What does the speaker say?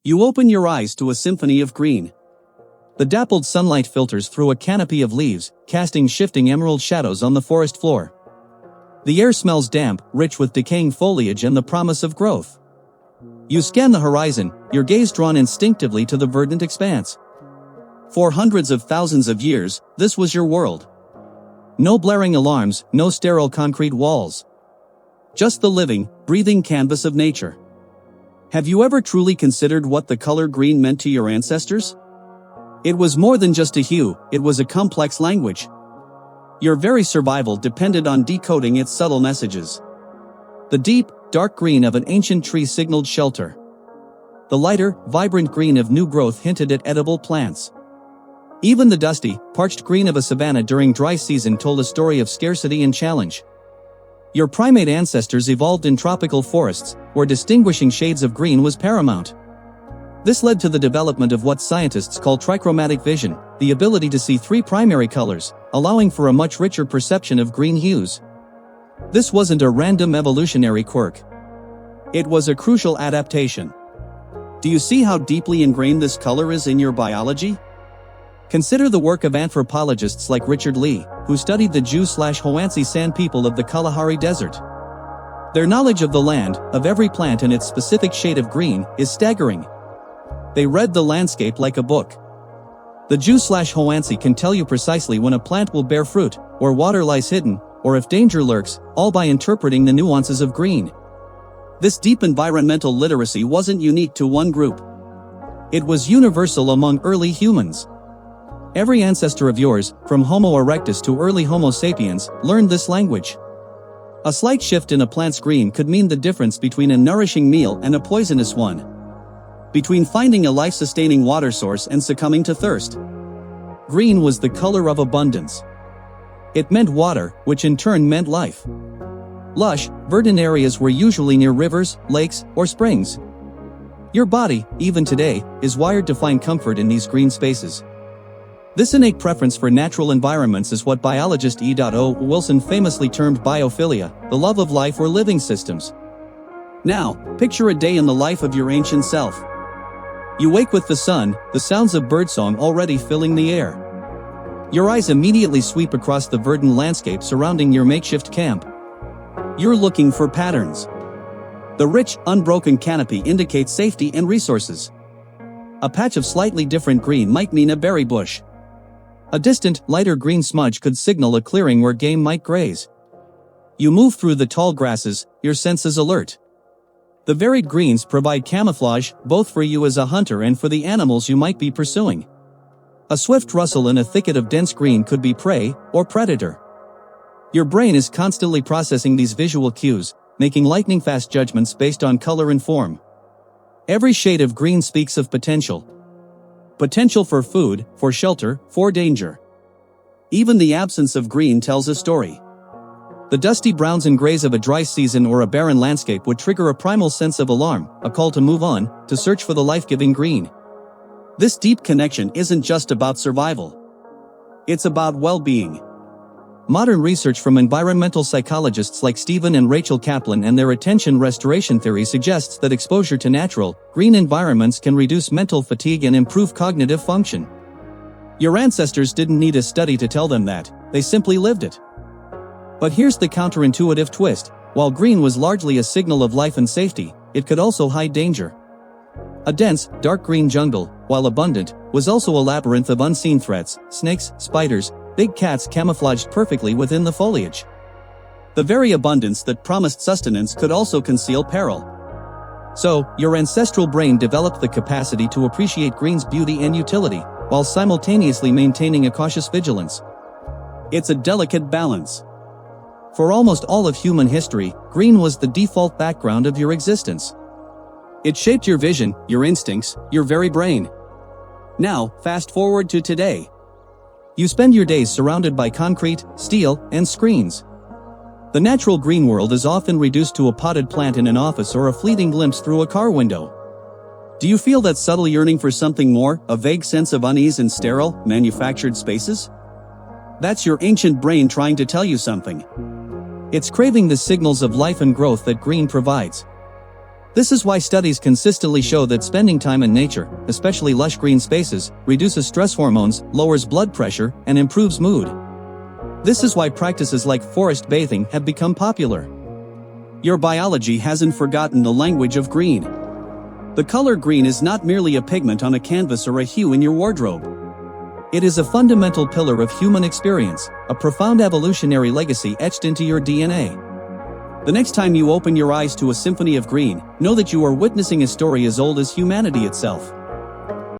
You open your eyes to a symphony of green. The dappled sunlight filters through a canopy of leaves, casting shifting emerald shadows on the forest floor. The air smells damp, rich with decaying foliage and the promise of growth. You scan the horizon, your gaze drawn instinctively to the verdant expanse. For hundreds of thousands of years, this was your world. No blaring alarms, no sterile concrete walls. Just the living, breathing canvas of nature. Have you ever truly considered what the color green meant to your ancestors? It was more than just a hue, it was a complex language. Your very survival depended on decoding its subtle messages. The deep, dark green of an ancient tree signaled shelter. The lighter, vibrant green of new growth hinted at edible plants. Even the dusty, parched green of a savanna during dry season told a story of scarcity and challenge. Your primate ancestors evolved in tropical forests, where distinguishing shades of green was paramount. This led to the development of what scientists call trichromatic vision, the ability to see three primary colors, allowing for a much richer perception of green hues. This wasn't a random evolutionary quirk. It was a crucial adaptation. Do you see how deeply ingrained this color is in your biology? Consider the work of anthropologists like Richard Lee, who studied the Jew/Hoansi Sand people of the Kalahari Desert. Their knowledge of the land, of every plant and its specific shade of green, is staggering. They read the landscape like a book. The Jew/Hoansi can tell you precisely when a plant will bear fruit, or water lies hidden, or if danger lurks, all by interpreting the nuances of green. This deep environmental literacy wasn't unique to one group. It was universal among early humans. Every ancestor of yours, from Homo erectus to early Homo sapiens, learned this language. A slight shift in a plant's green could mean the difference between a nourishing meal and a poisonous one. Between finding a life-sustaining water source and succumbing to thirst. Green was the color of abundance. It meant water, which in turn meant life. Lush, verdant areas were usually near rivers, lakes, or springs. Your body, even today, is wired to find comfort in these green spaces. This innate preference for natural environments is what biologist E.O. Wilson famously termed biophilia, the love of life or living systems. Now, picture a day in the life of your ancient self. You wake with the sun, the sounds of birdsong already filling the air. Your eyes immediately sweep across the verdant landscape surrounding your makeshift camp. You're looking for patterns. The rich, unbroken canopy indicates safety and resources. A patch of slightly different green might mean a berry bush. A distant, lighter green smudge could signal a clearing where game might graze. You move through the tall grasses, your senses alert. The varied greens provide camouflage, both for you as a hunter and for the animals you might be pursuing. A swift rustle in a thicket of dense green could be prey or predator. Your brain is constantly processing these visual cues, making lightning-fast judgments based on color and form. Every shade of green speaks of potential. Potential for food, for shelter, for danger. Even the absence of green tells a story. The dusty browns and grays of a dry season or a barren landscape would trigger a primal sense of alarm, a call to move on, to search for the life-giving green. This deep connection isn't just about survival. It's about well-being. Modern research from environmental psychologists like Stephen and Rachel Kaplan and their attention restoration theory suggests that exposure to natural, green environments can reduce mental fatigue and improve cognitive function. Your ancestors didn't need a study to tell them that, they simply lived it. But here's the counterintuitive twist: while green was largely a signal of life and safety, it could also hide danger. A dense, dark green jungle, while abundant, was also a labyrinth of unseen threats: snakes, spiders, big cats camouflaged perfectly within the foliage. The very abundance that promised sustenance could also conceal peril. So, your ancestral brain developed the capacity to appreciate green's beauty and utility, while simultaneously maintaining a cautious vigilance. It's a delicate balance. For almost all of human history, green was the default background of your existence. It shaped your vision, your instincts, your very brain. Now, fast forward to today. You spend your days surrounded by concrete, steel, and screens. The natural green world is often reduced to a potted plant in an office or a fleeting glimpse through a car window. Do you feel that subtle yearning for something more, a vague sense of unease in sterile, manufactured spaces? That's your ancient brain trying to tell you something. It's craving the signals of life and growth that green provides. This is why studies consistently show that spending time in nature, especially lush green spaces, reduces stress hormones, lowers blood pressure, and improves mood. This is why practices like forest bathing have become popular. Your biology hasn't forgotten the language of green. The color green is not merely a pigment on a canvas or a hue in your wardrobe. It is a fundamental pillar of human experience, a profound evolutionary legacy etched into your DNA. The next time you open your eyes to a symphony of green, know that you are witnessing a story as old as humanity itself.